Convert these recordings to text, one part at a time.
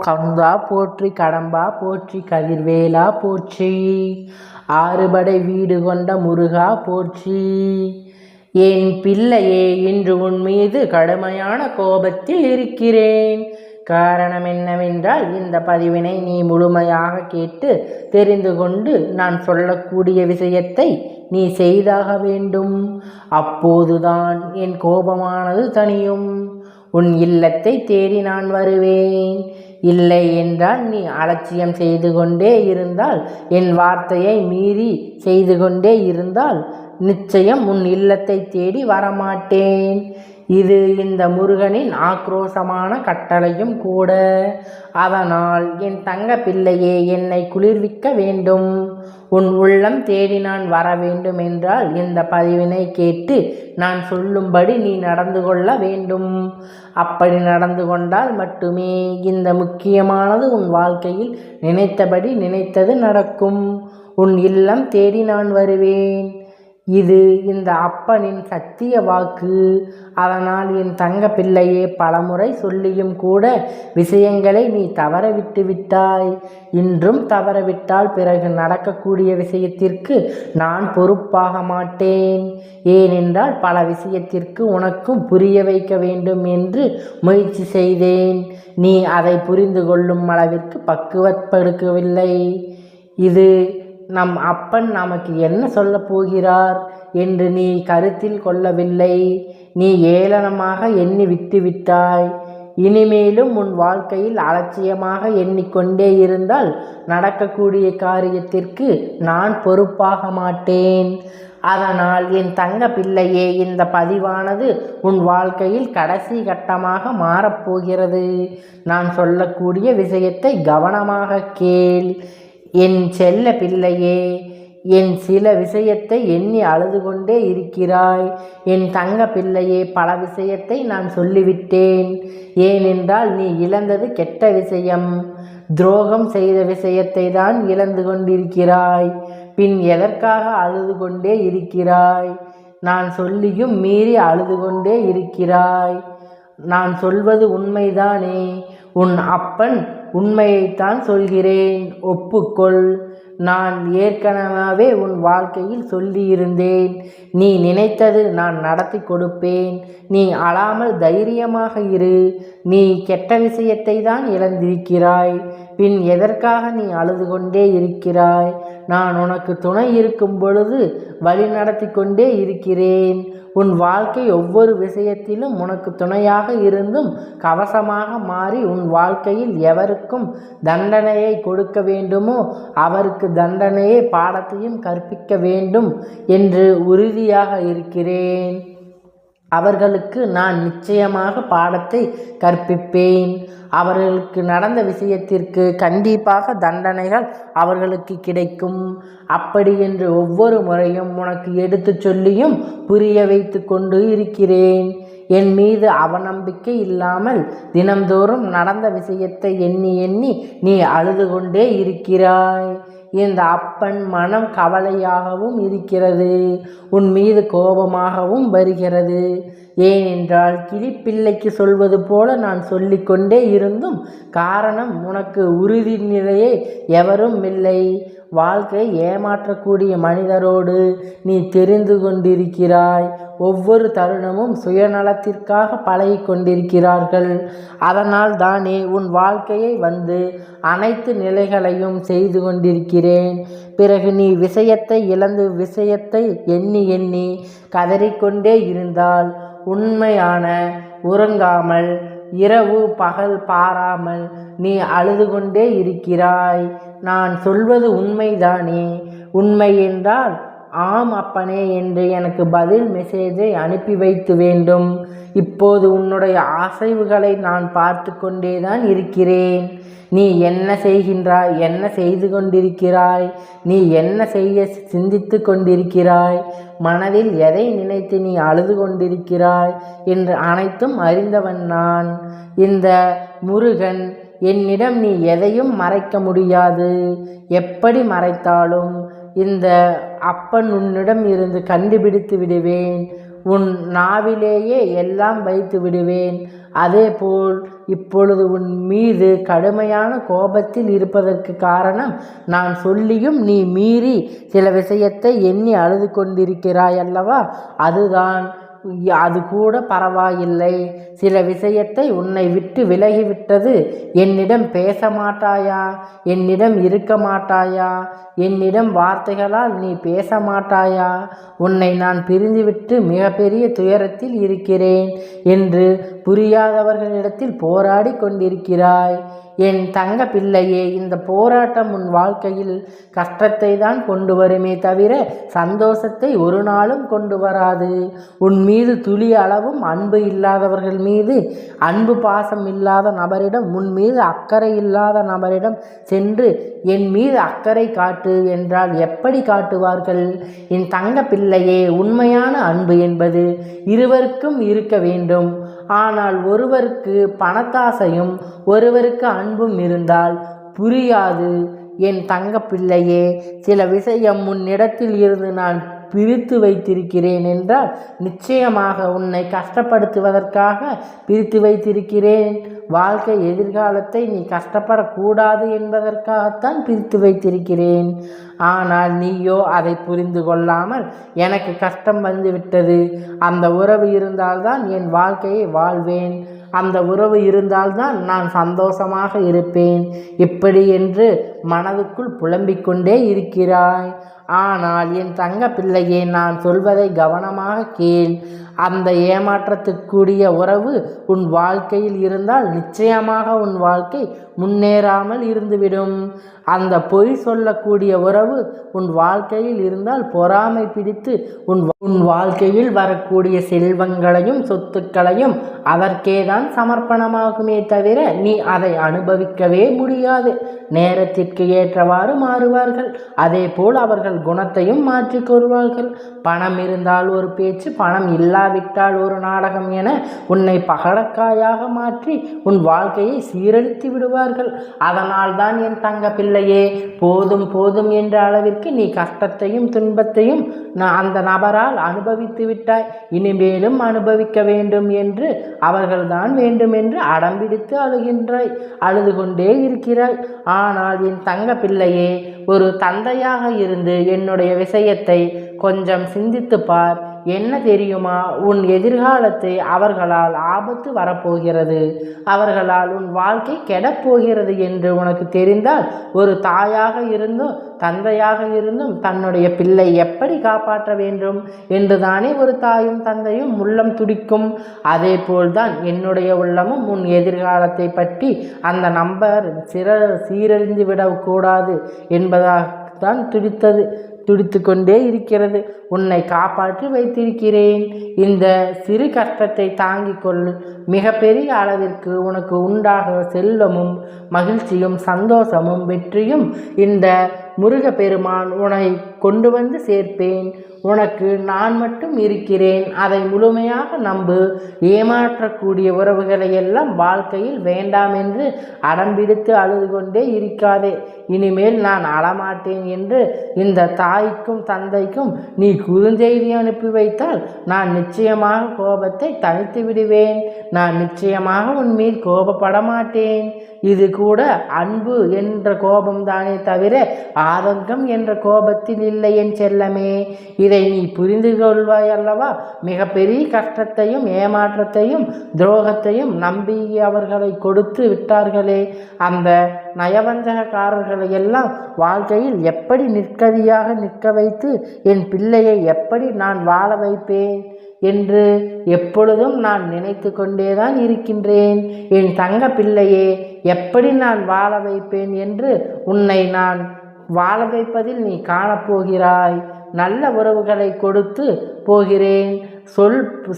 கந்தா போற்றி, கடம்பா போற்றி, கதிர்வேலா போற்றி, ஆறுபடை வீடு கொண்ட முருகா போற்றி. என் பிள்ளையே, இன்று உன் மீது கடுமையான கோபத்தில் இருக்கிறேன். காரணம் என்னவென்றால், இந்த பதிவினை நீ முழுமையாக கேட்டு தெரிந்து கொண்டு நான் சொல்லக்கூடிய விஷயத்தை நீ செய்தாக வேண்டும். அப்போதுதான் என் கோபமானது தணியும். உன் இல்லத்தை தேடி நான் வருவேன். இல்லை என்றால் நீ அலட்சியம் செய்து கொண்டே இருந்தால், என் வார்த்தையை மீறி செய்து கொண்டே இருந்தால் நிச்சயம் உன் இல்லத்தை தேடி வரமாட்டேன். இது இந்த முருகனின் ஆக்ரோஷமான கட்டளையும் கூட. அதனால் என் தங்க பிள்ளையே, என்னை குளிர்விக்க வேண்டும். உன் உள்ளம் தேடி நான் வர வேண்டும் என்றால் இந்த பதிவினை கேட்டு நான் சொல்லும்படி நீ நடந்து கொள்ள வேண்டும். அப்படி நடந்து கொண்டால் மட்டுமே இந்த முக்கியமானது உன் வாழ்க்கையில் நினைத்தபடி நினைத்தது நடக்கும். உன் இல்லம் தேடி நான் வருவேன். இது இந்த அப்பனின் சத்திய வாக்கு. அதனால் என் தங்க பிள்ளையே, பலமுறை சொல்லியும் கூட விஷயங்களை நீ தவற விட்டு விட்டாய். இன்றும் தவறவிட்டால் பிறகு நடக்கக்கூடிய விஷயத்திற்கு நான் பொறுப்பாக மாட்டேன். ஏனென்றால் பல விஷயத்திற்கு உனக்கும் புரிய வைக்க வேண்டும் என்று முயற்சி செய்தேன். நீ அதை புரிந்து கொள்ளும் அளவிற்கு பக்குவப்படுத்தவில்லை. இது நம் அப்பன் நமக்கு என்ன சொல்ல போகிறார் என்று நீ கருத்தில் கொள்ளவில்லை. நீ ஏளனமாக எண்ணி விட்டு விட்டாய். இனிமேலும் உன் வாழ்க்கையில் அலட்சியமாக எண்ணிக்கொண்டே இருந்தால் நடக்கக்கூடிய காரியத்திற்கு நான் பொறுப்பாக மாட்டேன். அதனால் என் தங்க பிள்ளையே, இந்த பதிவானது உன் வாழ்க்கையில் கடைசி கட்டமாக மாறப்போகிறது. நான் சொல்லக்கூடிய விஷயத்தை கவனமாக கேள். என் செல்ல பிள்ளையே, என் சில விஷயத்தை எண்ணி அழுது கொண்டே இருக்கிறாய். என் தங்க பிள்ளையே, பல விஷயத்தை நான் சொல்லிவிட்டேன். ஏனென்றால் நீ இழந்தது கெட்ட விஷயம். துரோகம் செய்த விஷயத்தை தான் இழந்து கொண்டிருக்கிறாய். பின் எதற்காக அழுது கொண்டே இருக்கிறாய்? நான் சொல்லியும் மீறி அழுது கொண்டே இருக்கிறாய். நான் சொல்வது உண்மைதானே? உன் அப்பன் உண்மையைத்தான் சொல்கிறேன், ஒப்புக்கொள். நான் ஏற்கனவே உன் வாழ்க்கையில் சொல்லியிருந்தேன். நீ நினைத்தது நான் நடத்தி கொடுப்பேன். நீ அழாமல் தைரியமாக இரு. நீ கெட்ட விஷயத்தை தான் இழந்திருக்கிறாய். பின் எதற்காக நீ அழுது கொண்டே இருக்கிறாய்? நான் உனக்கு துணை இருக்கும் பொழுது வழி நடத்தி கொண்டே இருக்கிறேன். உன் வாழ்க்கை ஒவ்வொரு விஷயத்திலும் உனக்கு துணையாக இருந்தும் கவசமாக மாறி உன் வாழ்க்கையில் எவருக்கும் தண்டனையை கொடுக்க வேண்டுமோ அவருக்கு தண்டனையை பாடத்தையும் கற்பிக்க வேண்டும் என்று உறுதியாக இருக்கிறேன். அவர்களுக்கு நான் நிச்சயமாக பாடத்தை கற்பிப்பேன். அவர்களுக்கு நடந்த விஷயத்திற்கு கண்டிப்பாக தண்டனைகள் அவர்களுக்கு கிடைக்கும். அப்படி என்று ஒவ்வொரு முறையும் உனக்கு எடுத்து சொல்லியும் புரிய வைத்து கொண்டு இருக்கிறேன். என் மீது அவநம்பிக்கை இல்லாமல் தினம்தோறும் நடந்த விஷயத்தை எண்ணி எண்ணி நீ அழுது கொண்டே இருக்கிறாய். இந்த அப்பன் மனம் கவலையாகவும் இருக்கிறது. உன் மீது கோபமாகவும் வருகிறது. ஏனென்றால் கிளிப்பிள்ளைக்கு சொல்வது போல நான் சொல்லிக்கொண்டே இருந்தும் காரணம் உனக்கு உறுதி நிலையே எவரும் இல்லை. வாழ்க்கை ஏமாற்றக்கூடிய மனிதரோடு நீ தெரிந்து கொண்டிருக்கிறாய். ஒவ்வொரு தருணமும் சுயநலத்திற்காக பழகி கொண்டிருக்கிறார்கள். அதனால் தானே உன் வாழ்க்கையை வந்து அனைத்து நிலைகளையும் செய்து கொண்டிருக்கிறேன். பிறகு நீ விஷயத்தை இழந்து விஷயத்தை எண்ணி எண்ணி கதறிக்கொண்டே இருந்தால் உண்மையான உறங்காமல் இரவு பகல் பாராமல் நீ அழுது கொண்டே இருக்கிறாய். நான் சொல்வது உண்மைதானே? உண்மை என்றால் ஆம் அப்பனே என்று எனக்கு பதில் மெசேஜை அனுப்பி வைத்து வேண்டும். இப்போது உன்னுடைய அசைவுகளை நான் பார்த்து கொண்டேதான் இருக்கிறேன். நீ என்ன செய்கின்றாய்? என்ன செய்து கொண்டிருக்கிறாய்? நீ என்ன செய்ய சிந்தித்து கொண்டிருக்கிறாய்? மனதில் எதை நினைத்து நீ அழுது கொண்டிருக்கிறாய் என்று அனைத்தும் அறிந்தவன் நான். இந்த முருகன் என்னிடம் நீ எதையும் மறைக்க முடியாது. எப்படி மறைத்தாலும் இந்த அப்பன் உன்னிடம் இருந்து கண்டுபிடித்து விடுவேன். உன் நாவிலேயே எல்லாம் வைத்து விடுவேன். அதேபோல் இப்பொழுது உன் மீது கடுமையான கோபத்தில் இருப்பதற்கு காரணம் நான் சொல்லியும் நீ மீறி சில விஷயத்தை எண்ணி அழுது கொண்டிருக்கிறாய் அல்லவா? அதுதான். அது கூட பரவாயில்லை. சில விஷயத்தை உன்னை விட்டு விலகிவிட்டது. என்னிடம் பேச மாட்டாயா? என்னிடம் இருக்க மாட்டாயா? என்னிடம் வார்த்தைகளால் நீ பேச மாட்டாயா? உன்னை நான் பிரிந்துவிட்டு மிகப்பெரிய துயரத்தில் இருக்கிறேன் என்று புரியாதவர்களிடத்தில் போராடி கொண்டிருக்கிறாய். என் தங்க பிள்ளையே, இந்த போராட்டம் உன் வாழ்க்கையில் கஷ்டத்தை தான் கொண்டு வருமே தவிர சந்தோஷத்தை ஒரு நாளும் கொண்டு வராது. உன் மீது துளி அளவும் அன்பு இல்லாதவர்கள் மீது, அன்பு பாசம் இல்லாத நபரிடம், உன் மீது அக்கறை இல்லாத நபரிடம் சென்று என் மீது அக்கறை காட்டு என்றால் எப்படி காட்டுவார்கள்? என் தங்க பிள்ளையே, உண்மையான அன்பு என்பது இருவருக்கும் இருக்க வேண்டும். ஆனால் ஒருவருக்கு பணத்தாசையும் ஒருவருக்கு அன்பும் இருந்தால் புரியாது. என் தங்க பிள்ளையே, சில விஷயம் உன்னிடத்தில் இருந்து நான் பிரித்து வைத்திருக்கிறேன் என்றால் நிச்சயமாக உன்னை கஷ்டப்படுத்துவதற்காக பிரித்து வைத்திருக்கிறேன். வாழ்க்கை எதிர்காலத்தை நீ கஷ்டப்படக்கூடாது என்பதற்காகத்தான் பிரித்து வைத்திருக்கிறேன். ஆனால் நீயோ அதை புரிந்து கொள்ளாமல் எனக்கு கஷ்டம் வந்துவிட்டது, அந்த உறவு இருந்தால்தான் என் வாழ்க்கையை வாழ்வேன், அந்த உறவு இருந்தால்தான் நான் சந்தோஷமாக இருப்பேன், இப்படி என்று மனதுக்குள் புலம்பிக் கொண்டே இருக்கிறாய். ஆனால் என் தங்க பிள்ளையே, நான் சொல்வதை கவனமாக கேள். அந்த ஏமாற்றத்துக்குரிய உறவு உன் வாழ்க்கையில் இருந்தால் நிச்சயமாக உன் வாழ்க்கை முன்னேறாமல் இருந்துவிடும். அந்த பொய் சொல்லக்கூடிய உறவு உன் வாழ்க்கையில் இருந்தால் பொறாமை பிடித்து உன் வாழ்க்கையில் வரக்கூடிய செல்வங்களையும் சொத்துக்களையும் அதற்கேதான் சமர்ப்பணமாகுமே தவிர நீ அதை அனுபவிக்கவே முடியாது. நேரத்திற்கு ஏற்றவாறு மாறுவார்கள். அதே போல் அவர்கள் குணத்தையும் மாற்றிக்கொள்வார்கள். பணம் இருந்தால் ஒரு பேச்சு, பணம் இல்லாவிட்டால் ஒரு நாடகம் என உன்னை பகடக்காயாக மாற்றி உன் வாழ்க்கையை சீரழித்து விடுவார்கள். அதனால் தான் என் தங்க பிள்ளையே, போதும் போதும் என்ற அளவிற்கு நீ கஷ்டத்தையும் துன்பத்தையும் அந்த நபரால் அனுபவித்து விட்டாய். இனிமேலும் அனுபவிக்க வேண்டும் என்று அவர்கள்தான் வேண்டும் என்று அடம்பிடித்து அழுகின்றாய், அழுது கொண்டே இருக்கிறாய். ஆனால் என் தங்க பிள்ளையே, ஒரு தந்தையாக இருந்து என்னுடைய விஷயத்தை கொஞ்சம் சிந்தித்து பார். என்ன தெரியுமா? உன் எதிர்காலத்தை அவர்களால் ஆபத்து வரப்போகிறது, அவர்களால் உன் வாழ்க்கை கெடப்போகிறது என்று உனக்கு தெரிந்தால் ஒரு தாயாக இருந்தும் தந்தையாக இருந்தும் தன்னுடைய பிள்ளை எப்படி காப்பாற்ற வேண்டும் என்றுதானே ஒரு தாயும் தந்தையும் உள்ளம் துடிக்கும். அதே போல்தான் என்னுடைய உள்ளமும் உன் எதிர்காலத்தை பற்றி அந்த நம்பர் சீரழிந்து விடக்கூடாது என்பதாகத்தான் துடித்து கொண்டே இருக்கிறது. உன்னை காப்பாற்றி வைத்திருக்கிறேன். இந்த சிறு கஷ்டத்தை தாங்கிக் கொள். மிகப்பெரிய அளவிற்கு உனக்கு உண்டாக செல்வமும் மகிழ்ச்சியும் சந்தோஷமும் வெற்றியும் இந்த முருகப்பெருமான் உன்னை கொண்டு வந்து சேர்ப்பேன். உனக்கு நான் மட்டும் இருக்கிறேன், அதை முழுமையாக நம்பு. ஏமாற்றக்கூடிய உறவுகளை எல்லாம் வாழ்க்கையில் வேண்டாம் என்று அடம்பிடித்து அழுது கொண்டே இருக்காதே. இனிமேல் நான் அழமாட்டேன் என்று இந்த தாய்க்கும் தந்தைக்கும் நீ குறுஞ்செய்தி அனுப்பி வைத்தால் நான் நிச்சயமாக கோபத்தை தணித்து விடுவேன். நான் நிச்சயமாக உன்மீது கோபப்பட மாட்டேன். இது கூட அன்பு என்ற கோபம்தானே தவிர ஆதங்கம் என்ற கோபத்தில் இல்லை என் செல்லமே. இதை நீ புரிந்து கொள்வாய் அல்லவா? மிகப்பெரிய கஷ்டத்தையும் ஏமாற்றத்தையும் துரோகத்தையும் நம்பி அவர்களை கொடுத்து விட்டார்களே, அந்த நயவஞ்சகக்காரர்களை எல்லாம் வாழ்க்கையில் எப்படி நிற்கதியாக நிற்க வைத்து என் பிள்ளையை எப்படி நான் வாழ வைப்பேன் என்று எப்பொழுதும் நான் நினைத்து கொண்டேதான் இருக்கின்றேன். என் தங்க பிள்ளையே, எப்படி நான் வாழ வைப்பேன் என்று உன்னை நான் வாழ வைப்பதில் நீ காணப்போகிறாய். நல்ல உறவுகளை கொடுத்து போகிறேன்.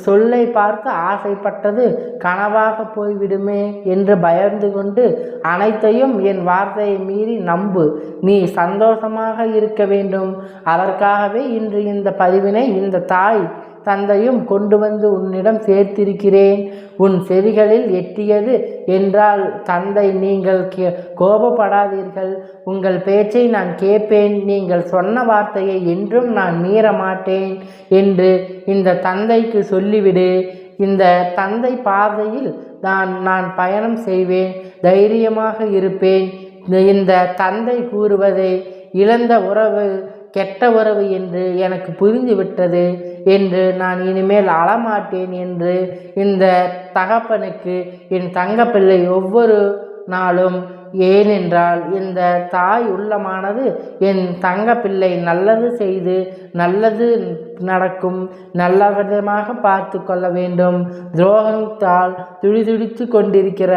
சொல்லை பார்த்து ஆசைப்பட்டது கனவாக போய்விடுமே என்று பயந்து கொண்டு அனைத்தையும் என் வார்த்தையை மீறி நம்பு. நீ சந்தோஷமாக இருக்க வேண்டும். அதற்காகவே இன்று இந்த பதிவினை இந்த தாய் தந்தையும் கொண்டு வந்து உன்னிடம் சேர்த்திருக்கிறேன். உன் செவிகளில் எட்டியது என்றால் தந்தை, நீங்கள் கோபப்படாதீர்கள், உங்கள் பேச்சை நான் கேட்பேன், நீங்கள் சொன்ன வார்த்தையை என்றும் நான் மீற மாட்டேன் என்று இந்த தந்தைக்கு சொல்லிவிடு. இந்த தந்தை பார்வையில் நான் பயணம் செய்வேன், தைரியமாக இருப்பேன். இந்த தந்தை கூறுவதை இழந்த உறவு கெட்ட உறவு என்று எனக்கு புரிந்துவிட்டது என்று நான் இனிமேல் அழமாட்டேன் என்று இந்த தகப்பனுக்கு என் தங்கப்பிள்ளை ஒவ்வொரு நாளும். ஏனென்றால் இந்த தாய் உள்ளமானது என் தங்கப்பிள்ளை நல்லது செய்து நல்லது நடக்கும், நல்ல விதமாக பார்த்து கொள்ள வேண்டும். துரோகத்தால் துடிதுடித்து கொண்டிருக்கிற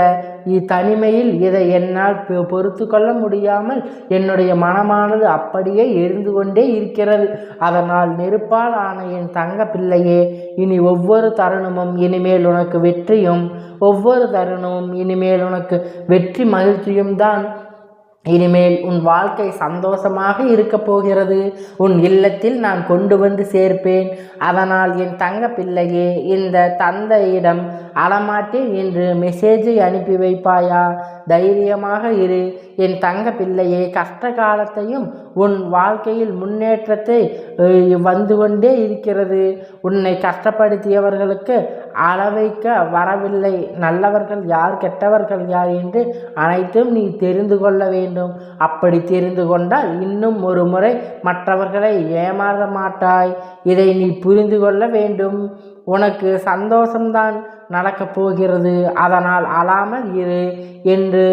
தனிமையில் இதை என்னால் பொறுத்து கொள்ள முடியாமல் என்னுடைய மனமானது அப்படியே எரிந்து கொண்டே இருக்கிறது. அதனால் நெருப்பால் ஆன என் தங்க பிள்ளையே, இனி ஒவ்வொரு தருணமும் இனிமேல் உனக்கு வெற்றியும், ஒவ்வொரு தருணமும் இனிமேல் உனக்கு வெற்றி மகிழ்ச்சியும் தான். இனிமேல் உன் வாழ்க்கை சந்தோஷமாக இருக்க போகிறது. உன் இல்லத்தில் நான் கொண்டு வந்து சேர்ப்பேன். அதனால் என் தங்க பிள்ளையே, இந்த தந்தையிடம் அழமாட்டேன் என்று மெசேஜை அனுப்பி வைப்பாயா? தைரியமாக இரு என் தங்க பிள்ளையே. கஷ்ட காலத்தையும் உன் வாழ்க்கையில் முன்னேற்றத்தை வந்து கொண்டே இருக்கிறது. உன்னை கஷ்டப்படுத்தியவர்களுக்கு அளவைக்க வரவில்லை. நல்லவர்கள் யார், கெட்டவர்கள் யார் என்று அனைத்தும் நீ தெரிந்து கொள்ள வேண்டும். அப்படி தெரிந்து கொண்டால் இன்னும் ஒரு முறை மற்றவர்களை ஏமாற மாட்டாய். இதை நீ புரிந்து கொள்ள வேண்டும். உனக்கு சந்தோஷம்தான் நடக்கப் போகிறது. அதனால் அழாமல் இரு என்று.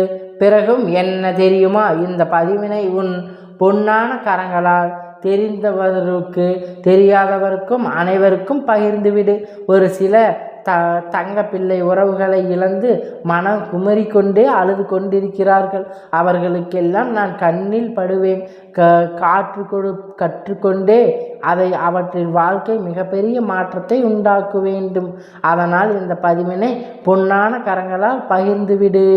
பிறகும் என்ன தெரியுமா? இந்த பதிவினை உன் பொன்னான கரங்களால் தெரிந்தவருக்கு தெரியாதவருக்கும் அனைவருக்கும் பகிர்ந்துவிடு. ஒரு சில தங்க பிள்ளை உறவுகளை இழந்து மனம் குமரிக்கொண்டே அழுது கொண்டிருக்கிறார்கள். அவர்களுக்கெல்லாம் நான் கண்ணில் படுவேன். கற்றுக்கொண்டே அவற்றின் வாழ்க்கை மிகப்பெரிய மாற்றத்தை உண்டாக்க வேண்டும். அதனால் இந்த பதிவினை பொன்னான கரங்களால் பகிர்ந்துவிடு.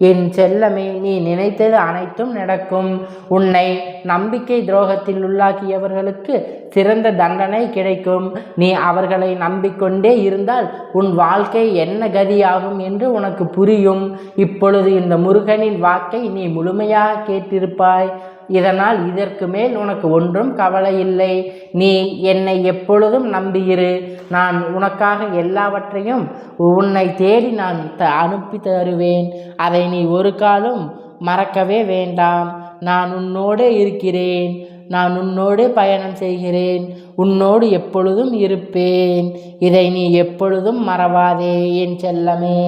என் செல்லமே, நீ நினைத்தது அனைத்தும் நடக்கும். உன்னை நம்பிக்கை துரோகத்தில் உள்ளாக்கியவர்களுக்கு சிறந்த தண்டனை கிடைக்கும். நீ அவர்களை நம்பிக்கொண்டே இருந்தால் உன் வாழ்க்கை என்ன கதியாகும் என்று உனக்கு புரியும். இப்பொழுது இந்த முருகனின் வாக்கை நீ முழுமையாக கேட்டிருப்பாய். இதனால் இதற்கு மேல் உனக்கு ஒன்றும் கவலை இல்லை. நீ என்னை எப்பொழுதும் நம்பியிரு. நான் உனக்காக எல்லாவற்றையும் உன்னை தேடி நான் அனுப்பி தருவேன். அதை நீ ஒரு காலம் மறக்கவே வேண்டாம். நான் உன்னோடு இருக்கிறேன். நான் உன்னோடு பயணம் செய்கிறேன். உன்னோடு எப்பொழுதும் இருப்பேன். இதை நீ எப்பொழுதும் மறவாதே என் செல்லமே.